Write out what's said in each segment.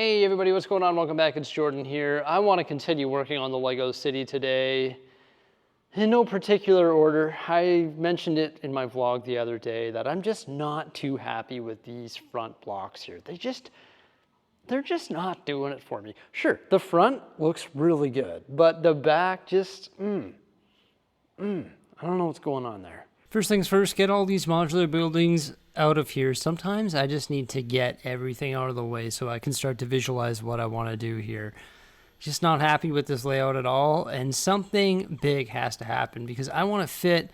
Hey everybody, what's going on? Welcome back, it's Jordan here. I want to continue working on the Lego City today. In no particular order. I mentioned it in my vlog the other day that I'm just not too happy with these front blocks here. They're just not doing it for me. Sure, the front looks really good, but the back just, I don't know what's going on there. First things first, get all these modular buildings out of here. Sometimes I just need to get everything out of the way so I can start to visualize what I want to do here. Just not happy with this layout at all, and something big has to happen because I want to fit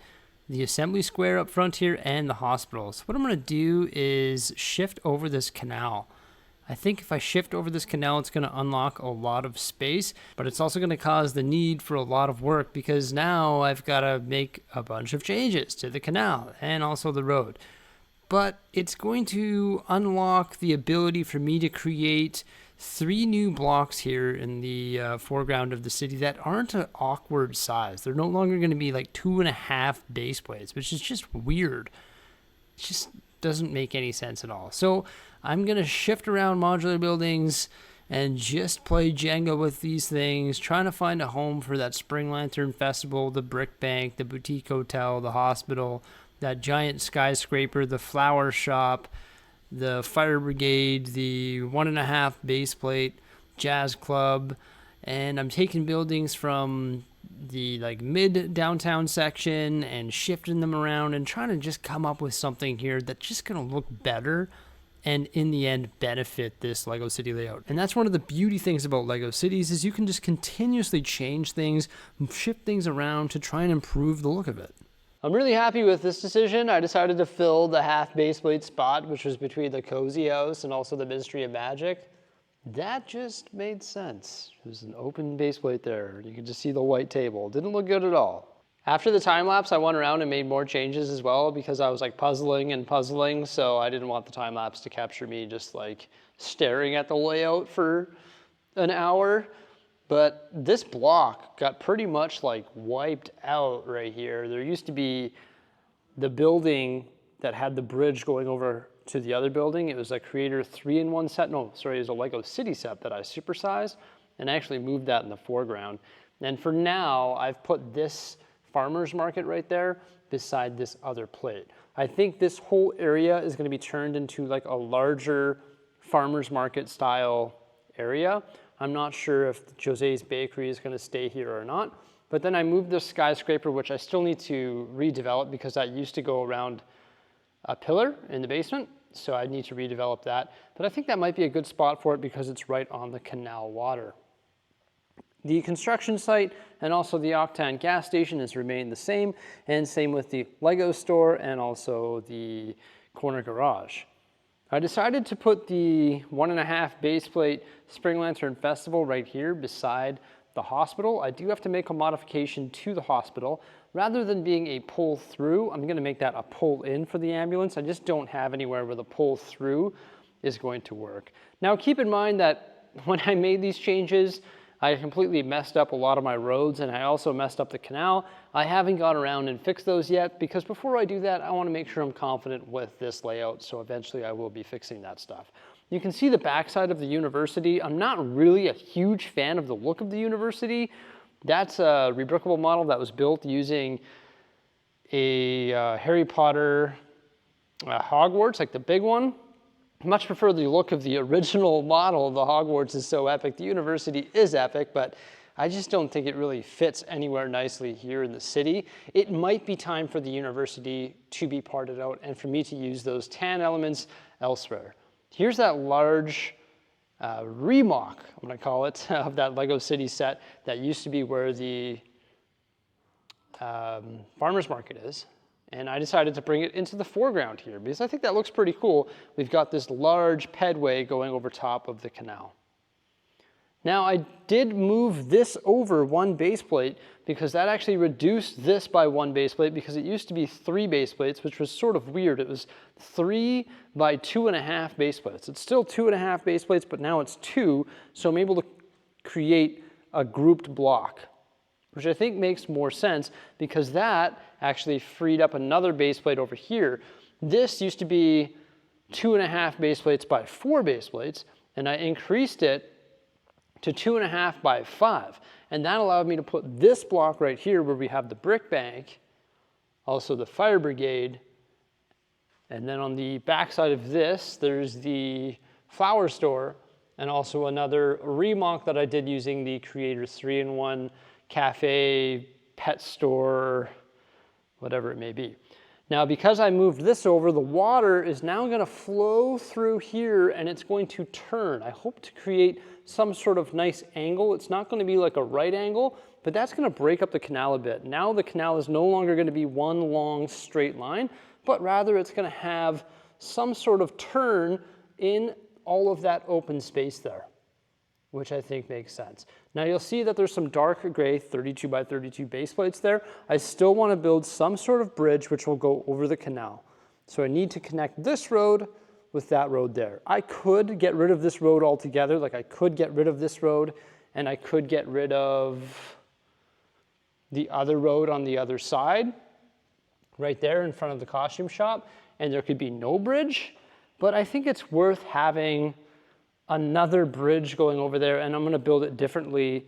the assembly square up front here and the hospital. So what I'm going to do is shift over this canal. I think if I shift over this canal, it's going to unlock a lot of space, but it's also going to cause the need for a lot of work because now I've got to make a bunch of changes to the canal and also the road. But it's going to unlock the ability for me to create 3 new blocks here in the foreground of the city that aren't an awkward size. They're no longer going to be like 2.5 base plates, which is just weird. It just doesn't make any sense at all. So I'm going to shift around modular buildings and just play Jenga with these things, trying to find a home for that Spring Lantern Festival, the Brick Bank, the Boutique Hotel, the hospital, that giant skyscraper, the flower shop, the fire brigade, the 1.5 base plate, jazz club, and I'm taking buildings from the mid downtown section and shifting them around and trying to just come up with something here that's just going to look better and in the end benefit this Lego City layout. And that's one of the beauty things about Lego Cities is you can just continuously change things, shift things around to try and improve the look of it. I'm really happy with this decision. I decided to fill the half base plate spot, which was between the Cozy House and also the Ministry of Magic. That just made sense. There's an open base plate there. You can just see the white table. Didn't look good at all. After the time lapse, I went around and made more changes as well because I was puzzling, so I didn't want the time lapse to capture me just staring at the layout for an hour. But this block got pretty much wiped out right here. There used to be the building that had the bridge going over to the other building. It was a Creator 3-in-1 set. No, sorry, it was a Lego City set that I supersized and actually moved that in the foreground. And for now, I've put this farmer's market right there beside this other plate. I think this whole area is going to be turned into a larger farmer's market style area. I'm not sure if Jose's Bakery is going to stay here or not. But then I moved this skyscraper, which I still need to redevelop because that used to go around a pillar in the basement. So I need to redevelop that. But I think that might be a good spot for it because it's right on the canal water. The construction site and also the Octane gas station has remained the same, and same with the Lego store and also the corner garage. I decided to put the 1.5 base plate Spring Lantern Festival right here beside the hospital. I do have to make a modification to the hospital. Rather than being a pull through, I'm going to make that a pull in for the ambulance. I just don't have anywhere where the pull through is going to work. Now keep in mind that when I made these changes, I completely messed up a lot of my roads and I also messed up the canal. I haven't gone around and fixed those yet because before I do that, I want to make sure I'm confident with this layout. So eventually I will be fixing that stuff. You can see the backside of the university. I'm not really a huge fan of the look of the university. That's a rebrickable model that was built using a Harry Potter Hogwarts, the big one. Much prefer the look of the original model. The Hogwarts is so epic. The university is epic, but I just don't think it really fits anywhere nicely here in the city. It might be time for the university to be parted out and for me to use those tan elements elsewhere. Here's that large remodel, I'm going to call it, of that Lego City set that used to be where the farmer's market is. And I decided to bring it into the foreground here because I think that looks pretty cool. We've got this large pedway going over top of the canal. Now I did move this over 1 base plate because that actually reduced this by 1 base plate because it used to be 3 base plates, which was sort of weird. It was 3 by 2.5 base plates. It's still 2.5 base plates, but now it's 2. So I'm able to create a grouped block, which I think makes more sense because that actually freed up another base plate over here. This used to be 2.5 base plates by 4 base plates, and I increased it to 2.5 by 5. And that allowed me to put this block right here where we have the brick bank, also the fire brigade, and then on the back side of this, there's the flower store, and also another remodel that I did using the Creator's 3-in-1 cafe, pet store, whatever it may be. Now, because I moved this over, the water is now going to flow through here and it's going to turn. I hope to create some sort of nice angle. It's not going to be like a right angle, but that's going to break up the canal a bit. Now the canal is no longer going to be one long straight line, but rather it's going to have some sort of turn in all of that open space there, which I think makes sense. Now you'll see that there's some dark gray 32 by 32 base plates there. I still want to build some sort of bridge which will go over the canal. So I need to connect this road with that road there. I could get rid of this road altogether, like I could get rid of this road and I could get rid of the other road on the other side, right there in front of the costume shop, and there could be no bridge, but I think it's worth having another bridge going over there, and I'm going to build it differently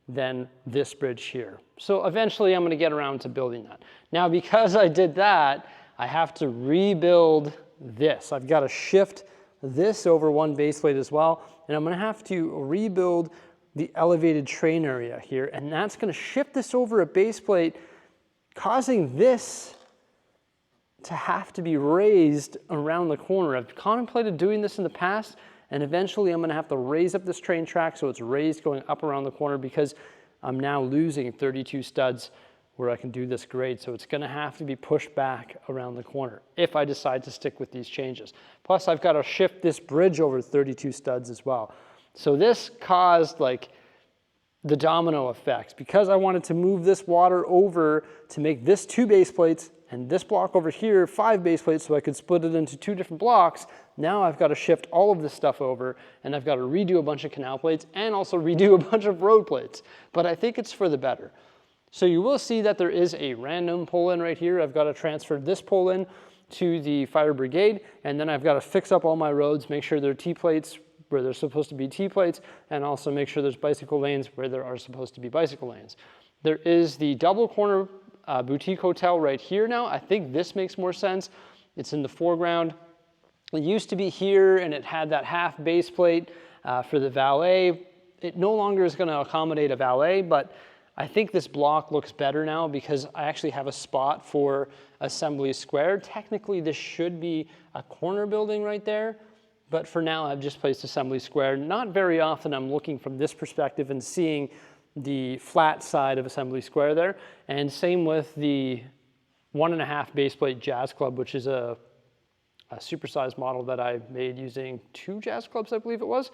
than this bridge here. So eventually I'm going to get around to building that. Now, because I did that, I have to rebuild this. I've got to shift this over one base plate as well, and I'm going to have to rebuild the elevated train area here, and that's going to shift this over a base plate, causing this to have to be raised around the corner. I've contemplated doing this in the past, and eventually I'm going to have to raise up this train track so it's raised going up around the corner because I'm now losing 32 studs where I can do this grade. So it's going to have to be pushed back around the corner if I decide to stick with these changes. Plus I've got to shift this bridge over 32 studs as well. So this caused like the domino effect. Because I wanted to move this water over to make this 2 base plates and this block over here 5 base plates so I could split it into 2 different blocks, now I've got to shift all of this stuff over and I've got to redo a bunch of canal plates and also redo a bunch of road plates. But I think it's for the better. So you will see that there is a random pull-in right here. I've got to transfer this pull-in to the fire brigade, and then I've got to fix up all my roads, make sure there are T-plates where there's supposed to be T-plates, and also make sure there's bicycle lanes where there are supposed to be bicycle lanes. There is the double corner boutique hotel right here now. I think this makes more sense. It's in the foreground. It used to be here and it had that half base plate for the valet. It no longer is going to accommodate a valet, but I think this block looks better now because I actually have a spot for Assembly Square. Technically this should be a corner building right there, but for now I've just placed Assembly Square. Not very often I'm looking from this perspective and seeing the flat side of Assembly Square there. And same with the 1.5 base plate Jazz Club, which is a supersized model that I made using 2 Jazz Clubs, I believe it was.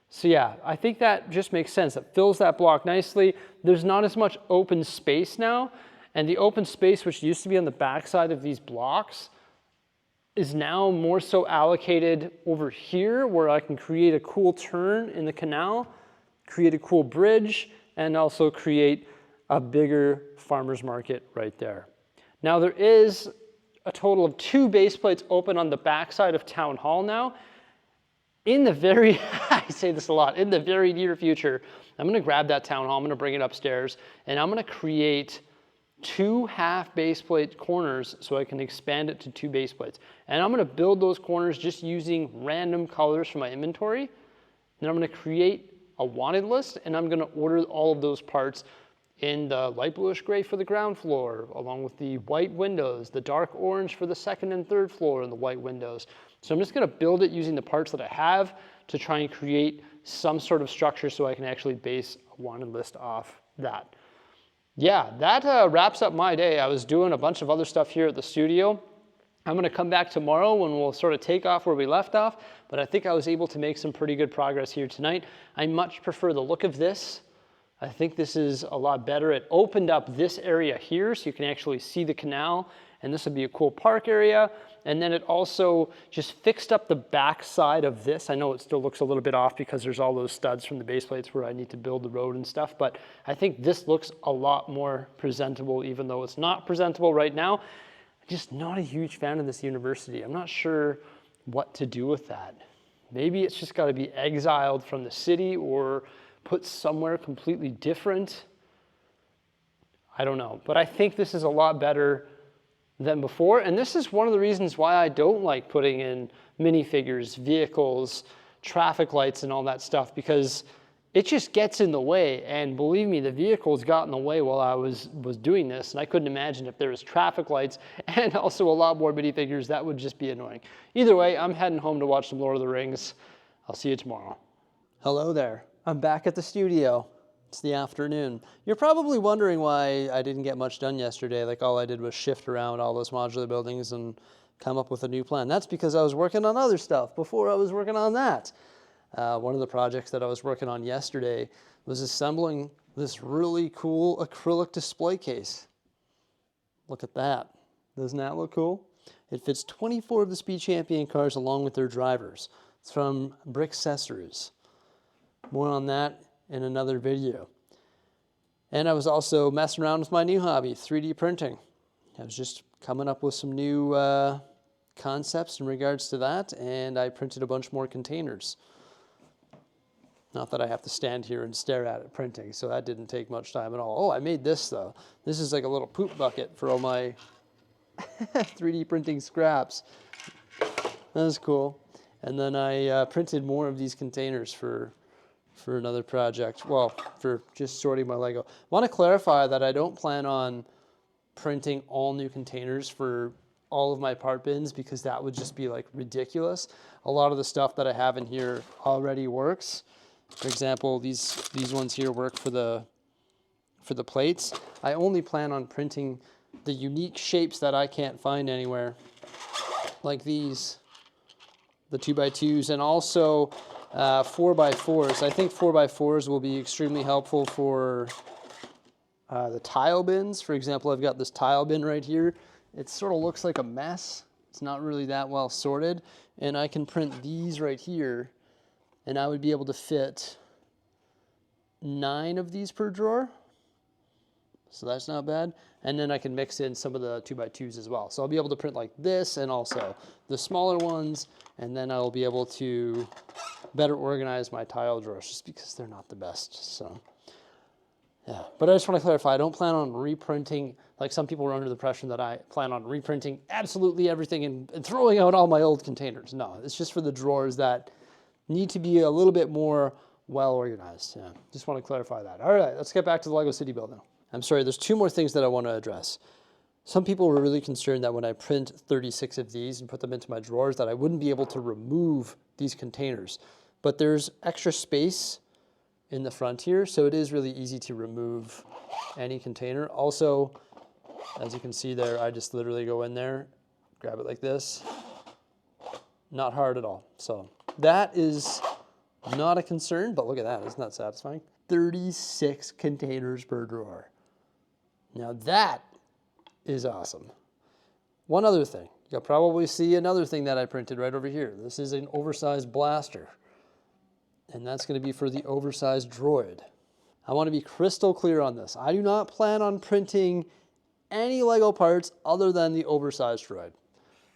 So yeah, I think that just makes sense. It fills that block nicely. There's not as much open space now, and the open space which used to be on the back side of these blocks is now more so allocated over here where I can create a cool turn in the canal, create a cool bridge, and also create a bigger farmer's market right there. Now there is a total of 2 base plates open on the back side of Town Hall now. In the very, I say this a lot, in the very near future, I'm going to grab that Town Hall, I'm going to bring it upstairs, and I'm going to create 2 half base plate corners so I can expand it to 2 base plates. And I'm going to build those corners just using random colors from my inventory. Then I'm going to create a wanted list, and I'm going to order all of those parts in the light bluish gray for the ground floor, along with the white windows, the dark orange for the 2nd and 3rd floor, and the white windows. So I'm just going to build it using the parts that I have to try and create some sort of structure so I can actually base a wanted list off that. Yeah, that wraps up my day. I was doing a bunch of other stuff here at the studio. I'm going to come back tomorrow when we'll sort of take off where we left off, but I think I was able to make some pretty good progress here tonight. I much prefer the look of this. I think this is a lot better. It opened up this area here so you can actually see the canal, and this would be a cool park area. And then it also just fixed up the back side of this. I know it still looks a little bit off because there's all those studs from the base plates where I need to build the road and stuff, but I think this looks a lot more presentable even though it's not presentable right now. I'm just not a huge fan of this university. I'm not sure what to do with that. Maybe it's just got to be exiled from the city or put somewhere completely different. I don't know, but I think this is a lot better than before. And this is one of the reasons why I don't like putting in minifigures, vehicles, traffic lights, and all that stuff, because it just gets in the way. And believe me, the vehicles got in the way while I was doing this. And I couldn't imagine if there was traffic lights and also a lot more minifigures, that would just be annoying. Either way, I'm heading home to watch some Lord of the Rings. I'll see you tomorrow. Hello there. I'm back at the studio. It's the afternoon. You're probably wondering why I didn't get much done yesterday. Like, all I did was shift around all those modular buildings and come up with a new plan. That's because I was working on other stuff before I was working on that. One of the projects that I was working on yesterday was assembling this really cool acrylic display case. Look at that. Doesn't that look cool? It fits 24 of the Speed Champion cars along with their drivers. It's from Bricksie. More on that in another video. And I was also messing around with my new hobby, 3D printing. I was just coming up with some new concepts in regards to that, and I printed a bunch more containers. Not that I have to stand here and stare at it printing, so that didn't take much time at all. Oh, I made this though. This is like a little poop bucket for all my 3D printing scraps. That was cool. And then I printed more of these containers for another project. Well, for just sorting my Lego. I want to clarify that I don't plan on printing all new containers for all of my part bins, because that would just be like ridiculous. A lot of the stuff that I have in here already works. For example, these ones here work for the plates. I only plan on printing the unique shapes that I can't find anywhere, like these, the 2x2s, and also 4x4s. I think 4x4s will be extremely helpful for the tile bins. For example, I've got this tile bin right here. It sort of looks like a mess. It's not really that well sorted. And I can print these right here, and I would be able to fit 9 of these per drawer. So that's not bad. And then I can mix in some of the 2x2s as well. So I'll be able to print like this, and also the smaller ones, and then I'll be able to better organize my tile drawers, just because they're not the best. So yeah, but I just want to clarify, I don't plan on reprinting. Like, some people were under the impression that I plan on reprinting absolutely everything and throwing out all my old containers. No, it's just for the drawers that need to be a little bit more well organized. Yeah, just want to clarify that. All right, let's get back to the Lego City building. I'm sorry, there's 2 more things that I want to address. Some people were really concerned that when I print 36 of these and put them into my drawers, that I wouldn't be able to remove these containers. But there's extra space in the front here, so it is really easy to remove any container. Also, as you can see there, I just literally go in there, grab it like this. Not hard at all. So that is not a concern, but look at that, isn't that satisfying? 36 containers per drawer. Now that is awesome. One other thing, you'll probably see another thing that I printed right over here. This is an oversized blaster, and that's going to be for the oversized droid. I want to be crystal clear on this. I do not plan on printing any Lego parts other than the oversized droid.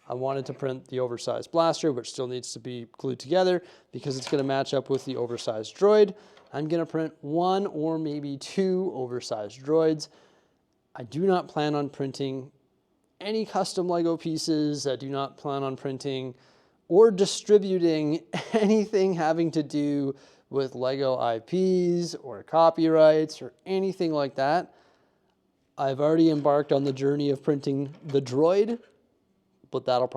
I wanted to print the oversized blaster, which still needs to be glued together because it's going to match up with the oversized droid. I'm going to print 1 or maybe 2 oversized droids. I do not plan on printing any custom Lego pieces. I do not plan on printing or distributing anything having to do with Lego IPs or copyrights or anything like that. I've already embarked on the journey of printing the droid, but that will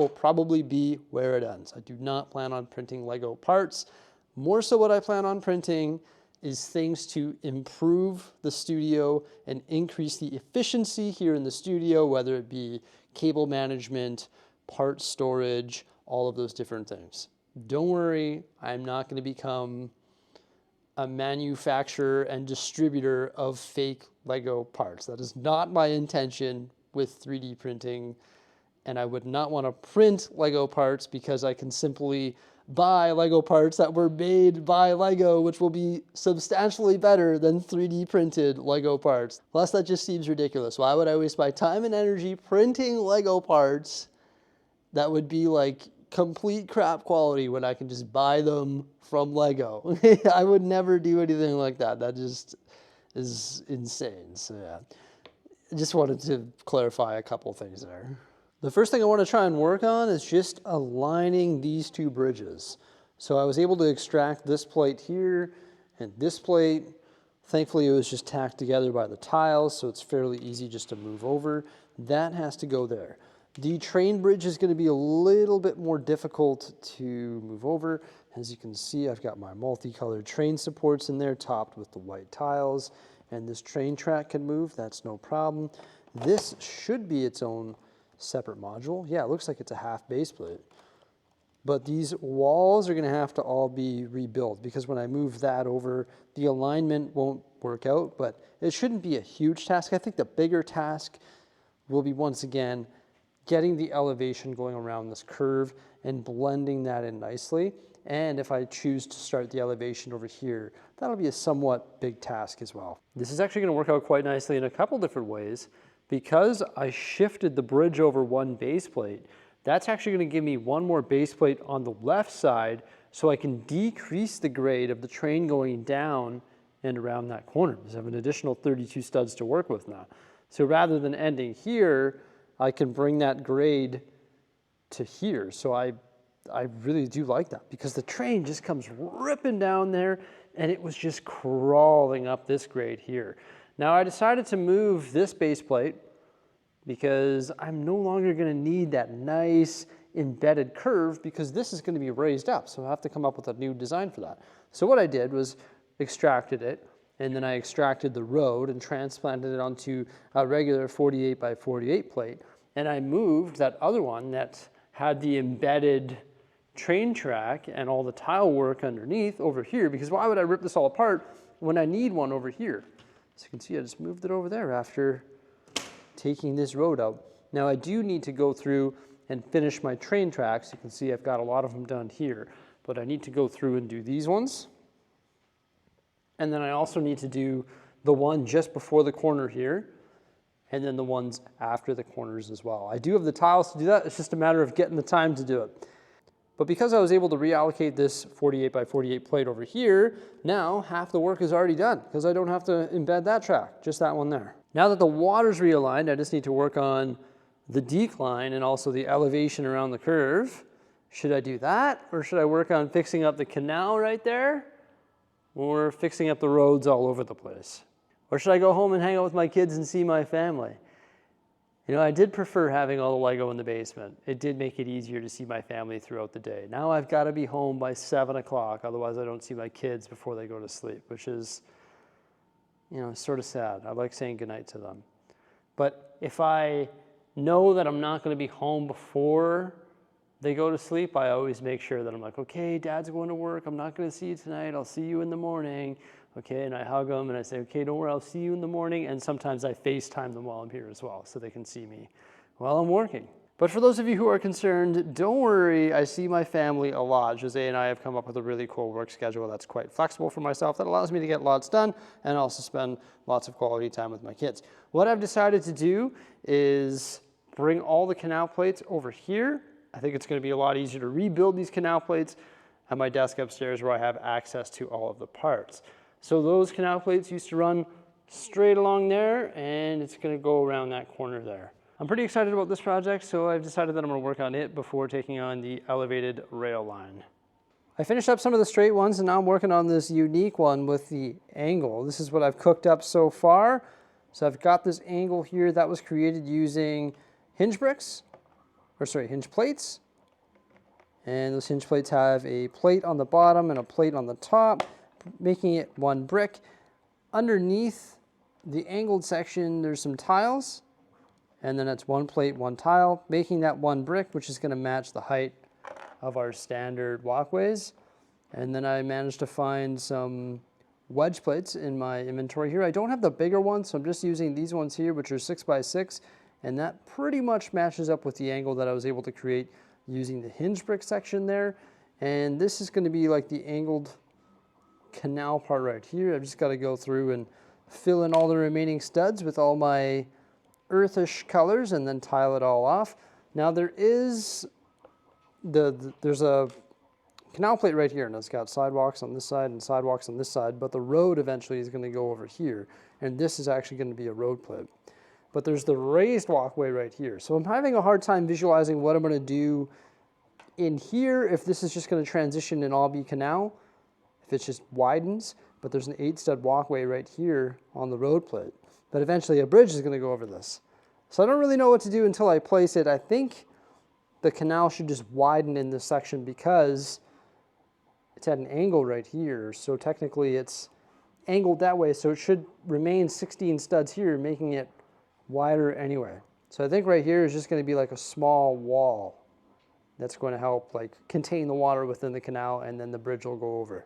probably be where it ends. I do not plan on printing Lego parts. More so, what I plan on printing is things to improve the studio and increase the efficiency here in the studio, whether it be cable management, part storage, all of those different things. Don't worry, I'm not going to become a manufacturer and distributor of fake Lego parts. That is not my intention with 3D printing, and I would not want to print Lego parts because I can simply buy Lego parts that were made by Lego, which will be substantially better than 3D printed Lego parts. Plus, that just seems ridiculous. Why would I waste my time and energy printing Lego parts that would be like complete crap quality when I can just buy them from Lego. I would never do anything like that. That just is insane. So yeah, I just wanted to clarify a couple things there. The first thing I want to try and work on is just aligning these two bridges. So I was able to extract this plate here and this plate. Thankfully, it was just tacked together by the tiles, so it's fairly easy just to move over. That has to go there. The train bridge is going to be a little bit more difficult to move over. As you can see, I've got my multicolored train supports in there, topped with the white tiles, and this train track can move. That's no problem. This should be its own separate module. Yeah, it looks like it's a half base plate. But these walls are going to have to all be rebuilt because when I move that over, the alignment won't work out, but it shouldn't be a huge task. I think the bigger task will be, once again, getting the elevation going around this curve and blending that in nicely. And if I choose to start the elevation over here, that'll be a somewhat big task as well. This is actually going to work out quite nicely in a couple different ways. Because I shifted the bridge over one base plate, that's actually going to give me one more base plate on the left side so I can decrease the grade of the train going down and around that corner. Because I have an additional 32 studs to work with now. So rather than ending here, I can bring that grade to here. So I really do like that because the train just comes ripping down there and it was just crawling up this grade here. Now I decided to move this base plate because I'm no longer going to need that nice embedded curve because this is going to be raised up. So I have to come up with a new design for that. So what I did was extracted it, and then I extracted the road and transplanted it onto a regular 48 by 48 plate. And I moved that other one that had the embedded train track and all the tile work underneath over here, because why would I rip this all apart when I need one over here? So you can see I just moved it over there after taking this road out. Now I do need to go through and finish my train tracks. You can see I've got a lot of them done here, but I need to go through and do these ones. And then I also need to do the one just before the corner here, and then the ones after the corners as well. I do have the tiles to do that. It's just a matter of getting the time to do it. But because I was able to reallocate this 48 by 48 plate over here, now half the work is already done because I don't have to embed that track, just that one there. Now that the water's realigned, I just need to work on the decline and also the elevation around the curve. Should I do that, or should I work on fixing up the canal right there, or fixing up the roads all over the place? Or should I go home and hang out with my kids and see my family? You know, I did prefer having all the Lego in the basement. It did make it easier to see my family throughout the day. Now I've got to be home by 7 o'clock, otherwise I don't see my kids before they go to sleep, which is, you know, sort of sad. I like saying goodnight to them. But if I know that I'm not going to be home before they go to sleep, I always make sure that I'm like, okay, Dad's going to work. I'm not going to see you tonight. I'll see you in the morning. Okay, and I hug them and I say, okay, don't worry, I'll see you in the morning. And sometimes I FaceTime them while I'm here as well so they can see me while I'm working. But for those of you who are concerned, don't worry, I see my family a lot. Jose and I have come up with a really cool work schedule that's quite flexible for myself that allows me to get lots done and also spend lots of quality time with my kids. What I've decided to do is bring all the canal plates over here. I think it's going to be a lot easier to rebuild these canal plates at my desk upstairs where I have access to all of the parts. So those canal plates used to run straight along there, and it's going to go around that corner there. I'm pretty excited about this project, so I've decided that I'm going to work on it before taking on the elevated rail line. I finished up some of the straight ones, and now I'm working on this unique one with the angle. This is what I've cooked up so far. So I've got this angle here that was created using hinge plates. And those hinge plates have a plate on the bottom and a plate on the top, making it one brick. Underneath the angled section, there's some tiles, and then it's one plate, one tile, making that one brick, which is going to match the height of our standard walkways. And then I managed to find some wedge plates in my inventory here. I don't have the bigger ones, so I'm just using these ones here, which are 6 by 6, and that pretty much matches up with the angle that I was able to create using the hinge brick section there. And this is going to be like the angled canal part right here. I've just got to go through and fill in all the remaining studs with all my earthish colors and then tile it all off. Now there is there's a canal plate right here, and it's got sidewalks on this side and sidewalks on this side, but the road eventually is going to go over here, and this is actually going to be a road plate. But there's the raised walkway right here. So I'm having a hard time visualizing what I'm going to do in here, if this is just going to transition and all be canal, if it just widens, but there's an 8-stud walkway right here on the road plate. But eventually a bridge is going to go over this. So I don't really know what to do until I place it. I think the canal should just widen in this section because it's at an angle right here. So technically it's angled that way. So it should remain 16 studs here, making it wider anyway. So I think right here is just going to be like a small wall that's going to help like contain the water within the canal, and then the bridge will go over.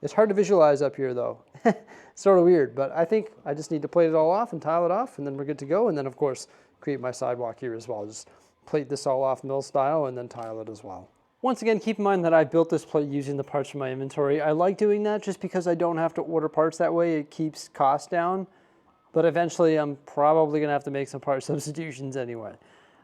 It's hard to visualize up here though. It's sort of weird, but I think I just need to plate it all off and tile it off, and then we're good to go. And then of course create my sidewalk here as well. Just plate this all off mill style and then tile it as well. Once again, keep in mind that I built this plate using the parts from my inventory. I like doing that just because I don't have to order parts that way. It keeps costs down, but eventually I'm probably gonna have to make some part substitutions anyway.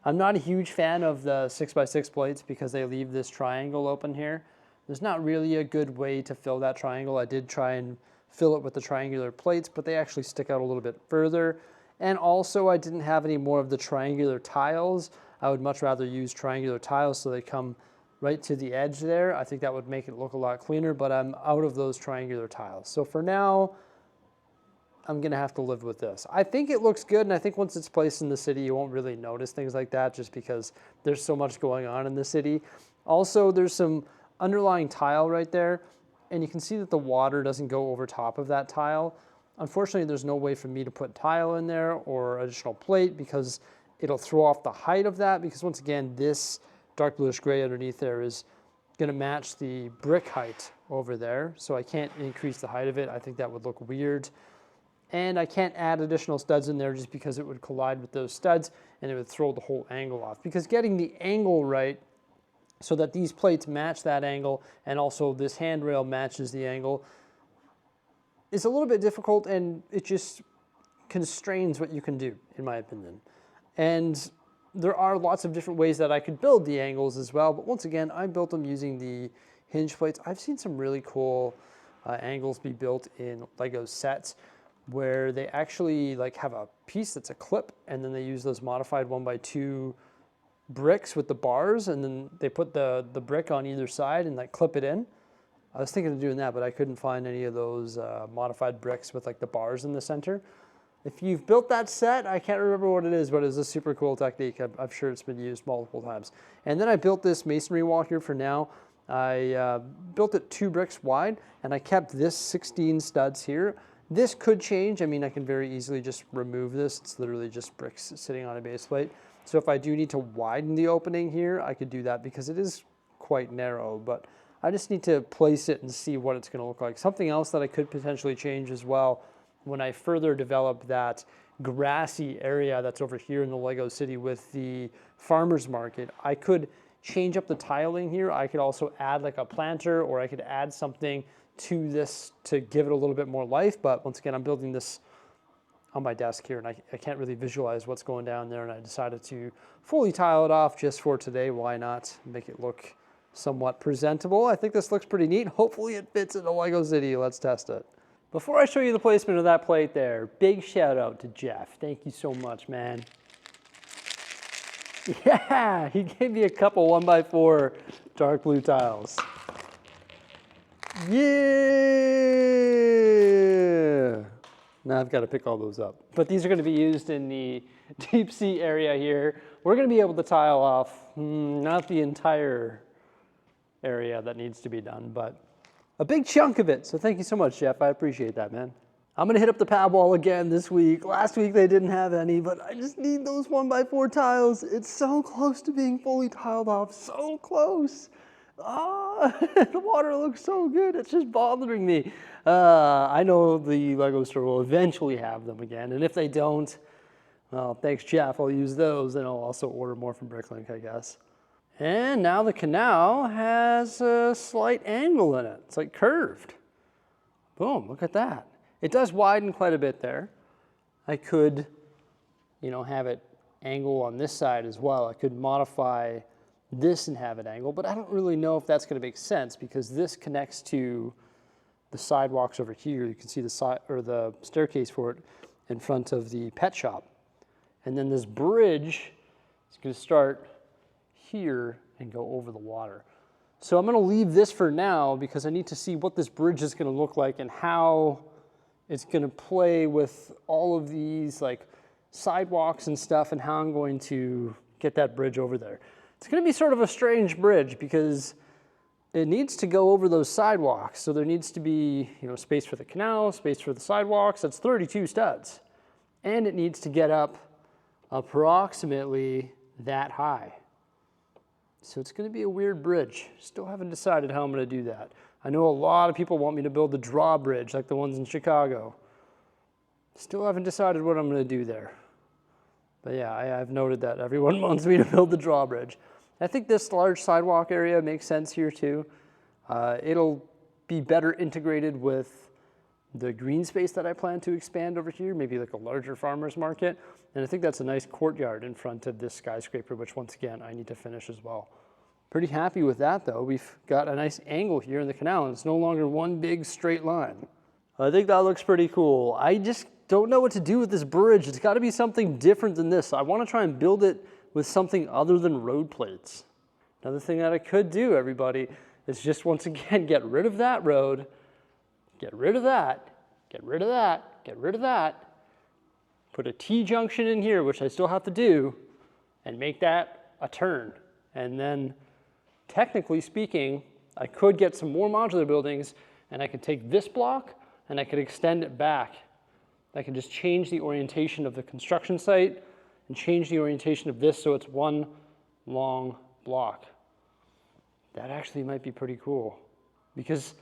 I'm not a huge fan of the 6x6 plates because they leave this triangle open here. There's not really a good way to fill that triangle. I did try and fill it with the triangular plates, but they actually stick out a little bit further. And also I didn't have any more of the triangular tiles. I would much rather use triangular tiles so they come right to the edge there. I think that would make it look a lot cleaner, but I'm out of those triangular tiles. So for now, I'm gonna have to live with this. I think it looks good, and I think once it's placed in the city, you won't really notice things like that just because there's so much going on in the city. Also, there's some underlying tile right there, and you can see that the water doesn't go over top of that tile. Unfortunately, there's no way for me to put tile in there or additional plate because it'll throw off the height of that, because once again, this dark bluish gray underneath there is gonna match the brick height over there, so I can't increase the height of it. I think that would look weird. And I can't add additional studs in there just because it would collide with those studs and it would throw the whole angle off. Because getting the angle right so that these plates match that angle and also this handrail matches the angle is a little bit difficult, and it just constrains what you can do, in my opinion. And there are lots of different ways that I could build the angles as well, but once again, I built them using the hinge plates. I've seen some really cool angles be built in Lego sets where they actually like have a piece that's a clip, and then they use those modified 1x2 bricks with the bars, and then they put the brick on either side and like clip it in. I was thinking of doing that, but I couldn't find any of those modified bricks with like the bars in the center. If you've built that set, I can't remember what it is, but it's a super cool technique. I'm sure it's been used multiple times. And then I built this masonry wall here for now. I built it 2 bricks wide, and I kept this 16 studs here. This could change. I mean, I can very easily just remove this. It's literally just bricks sitting on a base plate. So if I do need to widen the opening here, I could do that because it is quite narrow, but I just need to place it and see what it's gonna look like. Something else that I could potentially change as well when I further develop that grassy area that's over here in the Lego City with the farmer's market, I could change up the tiling here. I could also add like a planter, or I could add something to this to give it a little bit more life. But once again, I'm building this on my desk here, and I can't really visualize what's going down there, and I decided to fully tile it off just for today. Why not make it look somewhat presentable? I think this looks pretty neat. Hopefully it fits in the Lego City. Let's test it. Before I show you the placement of that plate there, big shout out to Jeff. Thank you so much, man. Yeah, he gave me a couple 1x4 dark blue tiles. Yeah! Now I've got to pick all those up. But these are going to be used in the deep sea area here. We're going to be able to tile off, not the entire area that needs to be done, but a big chunk of it. So thank you so much, Jeff. I appreciate that, man. I'm going to hit up the pad wall again this week. Last week they didn't have any, but I just need those 1x4 tiles. It's so close to being fully tiled off. So close. Ah, the water looks so good. It's just bothering me. I know the Lego store will eventually have them again, and if they don't, well, thanks, Jeff. I'll use those, and I'll also order more from Bricklink, I guess. And now the canal has a slight angle in it. It's like curved. Boom, look at that. It does widen quite a bit there. I could, have it angle on this side as well. I could modify this inhabit angle, but I don't really know if that's going to make sense because this connects to the sidewalks over here. You can see the side or the staircase for it in front of the pet shop. And then this bridge is going to start here and go over the water. So I'm going to leave this for now because I need to see what this bridge is going to look like and how it's going to play with all of these like sidewalks and stuff and how I'm going to get that bridge over there. It's going to be sort of a strange bridge because it needs to go over those sidewalks. So there needs to be, you know, space for the canal, space for the sidewalks. That's 32 studs. And it needs to get up approximately that high. So it's going to be a weird bridge. Still haven't decided how I'm going to do that. I know a lot of people want me to build the drawbridge like the ones in Chicago. Still haven't decided what I'm going to do there. But yeah, I've noted that everyone wants me to build the drawbridge. I think this large sidewalk area makes sense here too. It'll be better integrated with the green space that I plan to expand over here, maybe like a larger farmer's market. And I think that's a nice courtyard in front of this skyscraper, which once again, I need to finish as well. Pretty happy with that though. We've got a nice angle here in the canal and it's no longer one big straight line. I think that looks pretty cool. I just don't know what to do with this bridge. It's got to be something different than this. I want to try and build it with something other than road plates. Another thing that I could do, everybody, is just once again get rid of that road, get rid of that, get rid of that, get rid of that, put a T-junction in here, which I still have to do, and make that a turn. And then, technically speaking, I could get some more modular buildings, and I could take this block, and I could extend it back. I can just change the orientation of the construction site and change the orientation of this so it's one long block. That actually might be pretty cool. Because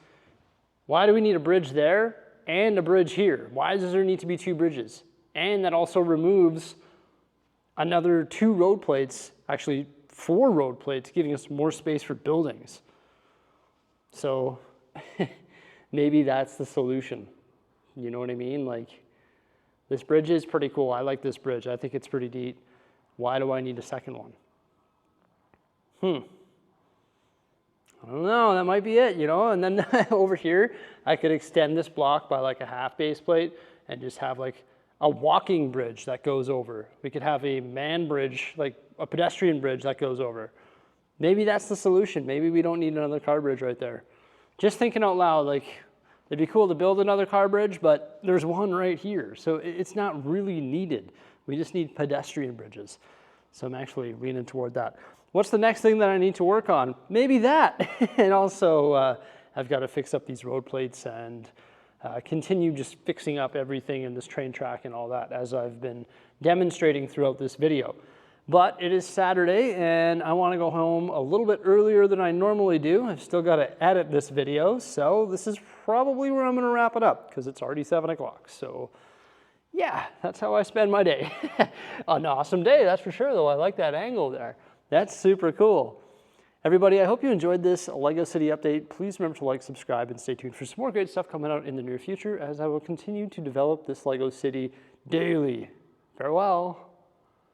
why do we need a bridge there and a bridge here? Why does there need to be two bridges? And that also removes another 2 road plates, actually 4 road plates, giving us more space for buildings. So maybe that's the solution. You know what I mean? Like, this bridge is pretty cool. I like this bridge. I think it's pretty neat. Why do I need a second one? I don't know. That might be it, you know? And then over here, I could extend this block by like a half base plate and just have like a walking bridge that goes over. We could have a man bridge, like a pedestrian bridge that goes over. Maybe that's the solution. Maybe we don't need another car bridge right there. Just thinking out loud, like, it'd be cool to build another car bridge, but there's one right here. So it's not really needed. We just need pedestrian bridges. So I'm actually leaning toward that. What's the next thing that I need to work on? Maybe that. And also, I've got to fix up these road plates and continue just fixing up everything in this train track and all that, as I've been demonstrating throughout this video. But it is Saturday and I want to go home a little bit earlier than I normally do. I've still got to edit this video, so this is probably where I'm going to wrap it up because it's already 7 o'clock. So yeah, that's how I spend my day. An awesome day, that's for sure though. I like that angle there. That's super cool. Everybody, I hope you enjoyed this LEGO City update. Please remember to like, subscribe, and stay tuned for some more great stuff coming out in the near future as I will continue to develop this LEGO City daily. Farewell.